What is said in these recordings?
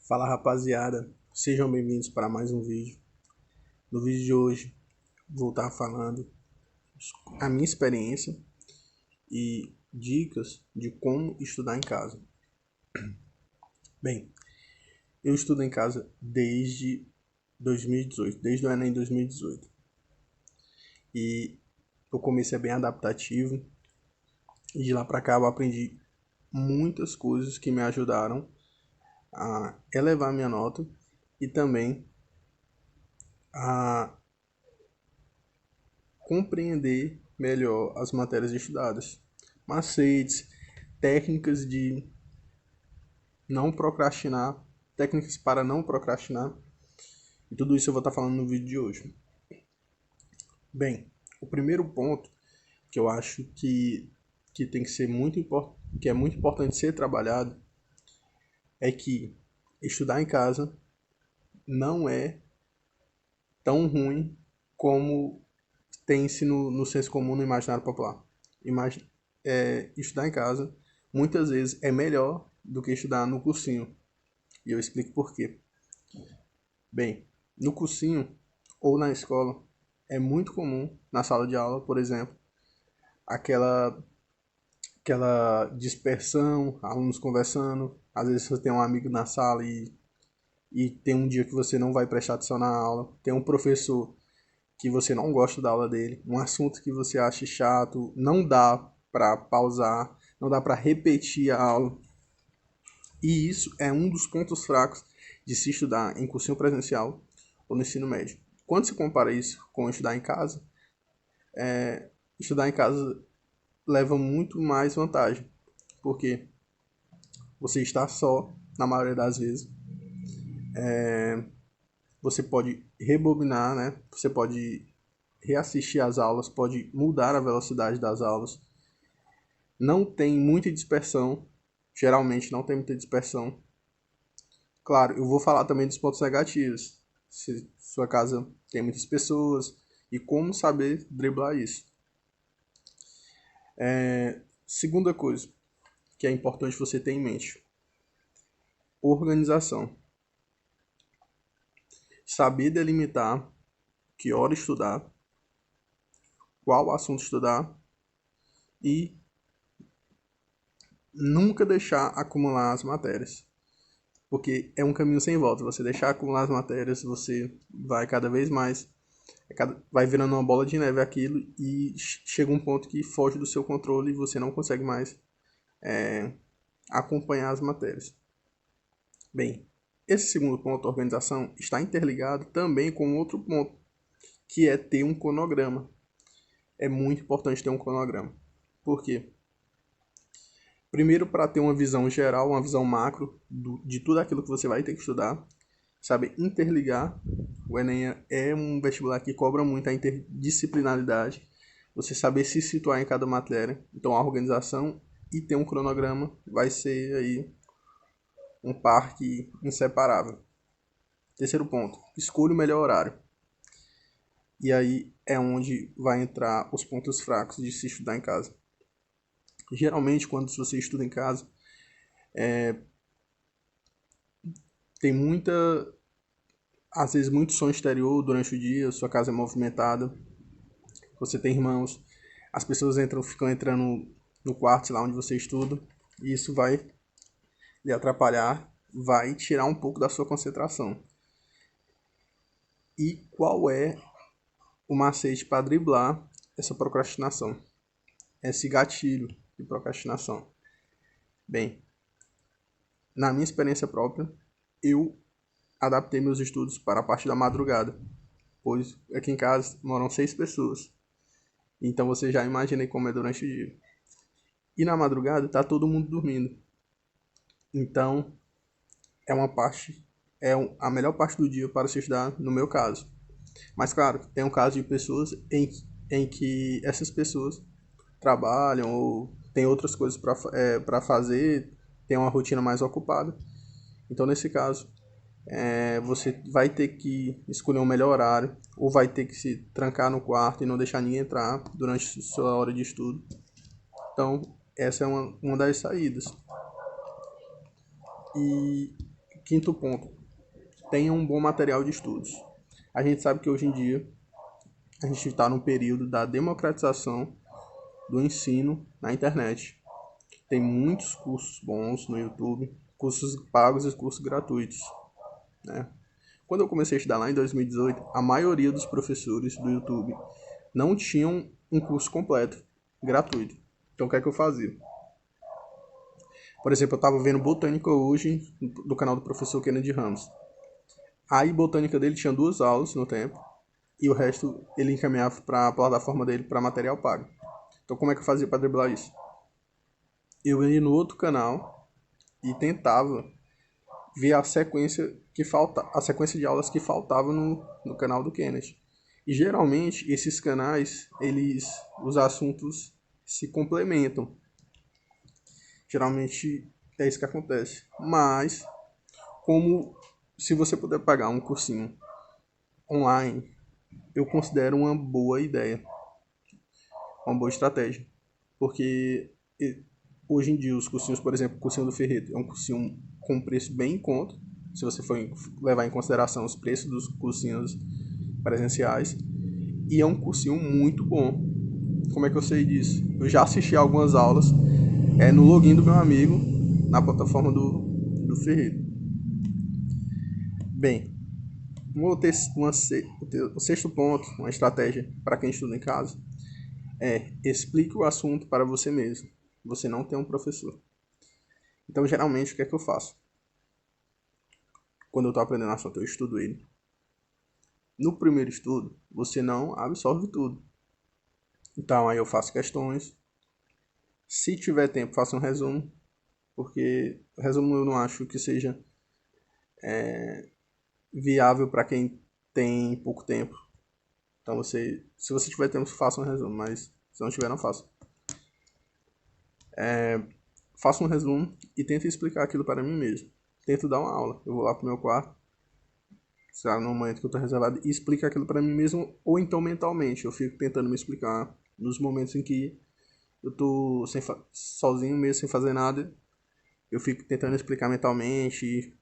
Fala rapaziada, sejam bem-vindos para mais um vídeo. No vídeo de hoje vou estar falando a minha experiência e dicas de como estudar em casa. Bem, eu estudo em casa desde 2018, desde o Enem 2018. E o começo é bem adaptativo e de lá para cá eu aprendi muitas coisas que me ajudaram a elevar minha nota e também a compreender melhor as matérias estudadas, macetes, técnicas de não procrastinar, técnicas para não procrastinar, e tudo isso eu vou estar falando no vídeo de hoje. Bem, o primeiro ponto que eu acho que tem que ser que é muito importante ser trabalhado é que estudar em casa não é tão ruim como tem-se no senso comum, no imaginário popular. Estudar em casa muitas vezes é melhor do que estudar no cursinho. E eu explico por quê. Bem, no cursinho ou na escola é muito comum, na sala de aula, por exemplo, aquela dispersão, alunos conversando. Às vezes você tem um amigo na sala e tem um dia que você não vai prestar atenção na aula. Tem um professor que você não gosta da aula dele, um assunto que você acha chato, não dá para pausar, não dá para repetir a aula. E isso é um dos pontos fracos de se estudar em cursinho presencial ou no ensino médio. Quando se compara isso com estudar em casa, estudar em casa leva muito mais vantagem, porque você está só, na maioria das vezes, você pode rebobinar, né? Você pode reassistir as aulas, pode mudar a velocidade das aulas. Não tem muita dispersão, geralmente não tem muita dispersão. Claro, eu vou falar também dos pontos negativos, se sua casa tem muitas pessoas e como saber driblar isso. Segunda coisa que é importante você ter em mente: organização. Saber delimitar que hora estudar, qual assunto estudar e nunca deixar acumular as matérias. Porque é um caminho sem volta. Você deixar acumular as matérias, você vai cada vez mais, vai virando uma bola de neve aquilo e chega um ponto que foge do seu controle e você não consegue mais acompanhar as matérias. Bem, esse segundo ponto, organização, está interligado também com outro ponto, que é ter um cronograma. É muito importante ter um cronograma. Por quê? Primeiro, para ter uma visão geral, uma visão macro de tudo aquilo que você vai ter que estudar, sabe, interligar. O Enem é um vestibular que cobra muito a interdisciplinaridade, você saber se situar em cada matéria. Então a organização e ter um cronograma vai ser aí um par inseparável. Terceiro ponto, escolha o melhor horário. E aí é onde vai entrar os pontos fracos de se estudar em casa. Geralmente, quando você estuda em casa, tem às vezes muito som exterior durante o dia, sua casa é movimentada, você tem irmãos, as pessoas ficam entrando no quarto lá onde você estuda, e isso vai lhe atrapalhar, vai tirar um pouco da sua concentração. E qual é o macete para driblar essa procrastinação? Esse gatilho de procrastinação? Bem, na minha experiência própria, eu adaptei meus estudos para a parte da madrugada, pois aqui em casa moram 6 pessoas. Então você já imagina como é durante o dia. E na madrugada está todo mundo dormindo. Então é a melhor parte do dia para se estudar, no meu caso. Mas claro, tem um caso de pessoas em que essas pessoas trabalham ou tem outras coisas para fazer, tem uma rotina mais ocupada. Então nesse caso, você vai ter que escolher um melhor horário, ou vai ter que se trancar no quarto e não deixar ninguém entrar durante sua hora de estudo. Então essa é uma das saídas. E Quinto ponto, tenha um bom material de estudos. A gente sabe que hoje em dia a gente está num período da democratização do ensino na internet. Tem muitos cursos bons no YouTube, cursos pagos e cursos gratuitos, né? Quando eu comecei a estudar lá em 2018, a maioria dos professores do YouTube não tinham um curso completo, gratuito. Então o que é que eu fazia? Por exemplo, eu estava vendo Botânica hoje, do canal do professor Kennedy Ramos. Aí, Botânica dele tinha 2 aulas no tempo, e o resto ele encaminhava para a plataforma dele para material pago. Então como é que eu fazia para driblar isso? Eu ia no outro canal e tentava ver a sequência a sequência de aulas que faltava no canal do Kennedy. E geralmente esses canais, os assuntos se complementam. Geralmente é isso que acontece. Mas como se você puder pagar um cursinho online, eu considero uma boa ideia, uma boa estratégia, porque hoje em dia os cursinhos, por exemplo, o cursinho do Ferreto é um cursinho com preço bem em conta, se você for levar em consideração os preços dos cursinhos presenciais, e é um cursinho muito bom. Como é que eu sei disso? Eu já assisti algumas aulas no login do meu amigo na plataforma do Ferreto. Bem, o sexto ponto, uma estratégia para quem estuda em casa, explique o assunto para você mesmo. Você não tem um professor. Então, geralmente, o que é que eu faço? Quando eu estou aprendendo assunto, eu estudo ele. No primeiro estudo, você não absorve tudo. Então, aí eu faço questões. Se tiver tempo, faço um resumo. Porque o resumo eu não acho que seja viável para quem tem pouco tempo. Então, se você tiver tempo, faça um resumo. Mas se não tiver, não faça. Faço um resumo e tento explicar aquilo para mim mesmo. Tento dar uma aula. Eu vou lá pro meu quarto, sabe, no momento que eu tô reservado, e explico aquilo para mim mesmo, ou então mentalmente. Eu fico tentando me explicar nos momentos em que eu tô sozinho mesmo, sem fazer nada. Eu fico tentando explicar mentalmente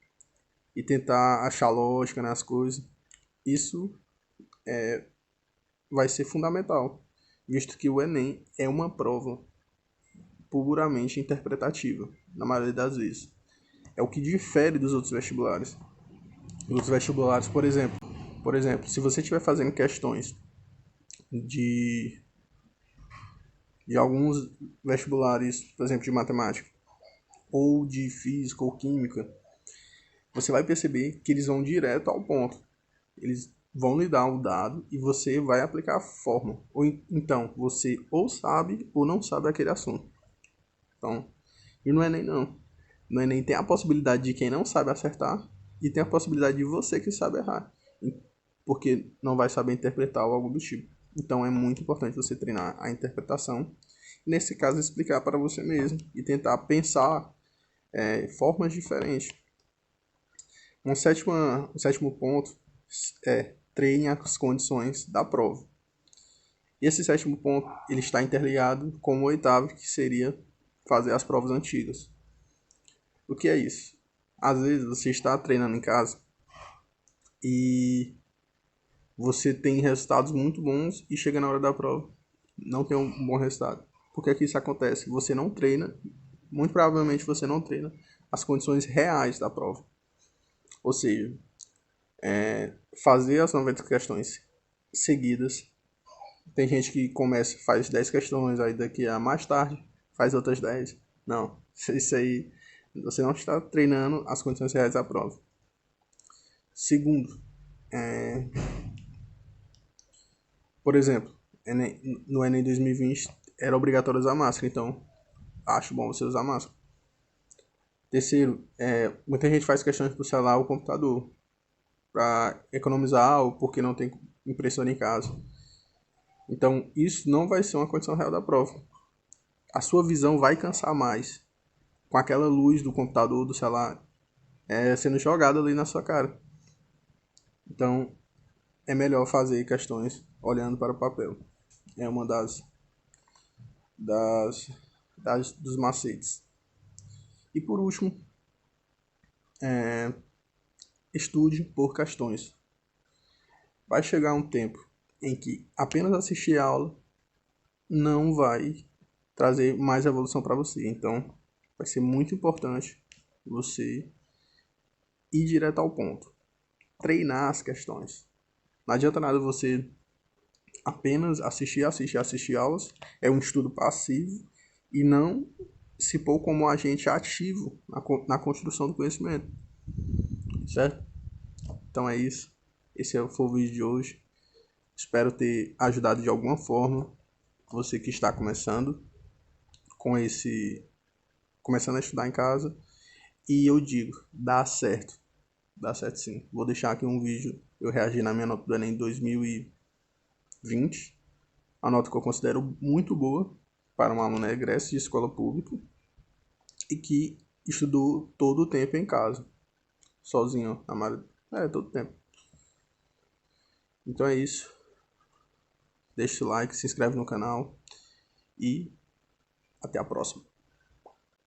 e tentar achar lógica nas coisas. Isso vai ser fundamental, visto que o Enem é uma prova puramente interpretativa, na maioria das vezes. É o que difere dos outros vestibulares. Os vestibulares, por exemplo, se você estiver fazendo questões de, de alguns vestibulares, por exemplo, de matemática, ou de física ou química, você vai perceber que eles vão direto ao ponto. Eles vão lhe dar o dado e você vai aplicar a fórmula. Ou então, você ou sabe ou não sabe aquele assunto. Então, e no Enem não. No Enem tem a possibilidade de quem não sabe acertar e tem a possibilidade de você que sabe errar, porque não vai saber interpretar ou algo do tipo. Então é muito importante você treinar a interpretação, e nesse caso explicar para você mesmo e tentar pensar formas diferentes. Um sétimo ponto é treine as condições da prova. E esse sétimo ponto ele está interligado com o oitavo, que seria fazer as provas antigas. O que é isso? Às vezes você está treinando em casa e você tem resultados muito bons e chega na hora da prova, não tem um bom resultado. Por que isso acontece? Você não treina, muito provavelmente você não treina as condições reais da prova. Ou seja, fazer as 90 questões seguidas. Tem gente que começa, faz 10 questões, aí daqui a mais tarde faz outras 10. Não, isso aí você não está treinando as condições reais da prova. Segundo, por exemplo, no Enem 2020 era obrigatório usar máscara, então acho bom você usar máscara. Terceiro, muita gente faz questões do celular ou computador para economizar ou porque não tem impressora em casa. Então isso não vai ser uma condição real da prova. A sua visão vai cansar mais com aquela luz do computador, do celular, sendo jogada ali na sua cara. Então é melhor fazer questões olhando para o papel. É uma dos macetes. E por último, estude por questões. Vai chegar um tempo em que apenas assistir a aula não vai trazer mais evolução para você. Então, vai ser muito importante você ir direto ao ponto. Treinar as questões. Não adianta nada você apenas assistir aulas. É um estudo passivo e não se pôr como agente ativo na construção do conhecimento. Certo? Então é isso. Esse foi o vídeo de hoje. Espero ter ajudado de alguma forma você que está começando a estudar em casa. E eu digo, dá certo. Dá certo sim. Vou deixar aqui um vídeo eu reagi na minha nota do Enem 2020. A nota que eu considero muito boa para um aluno egresso de escola pública e que estudou todo o tempo em casa, sozinho, todo o tempo. Então é isso. Deixa o like, se inscreve no canal e até a próxima.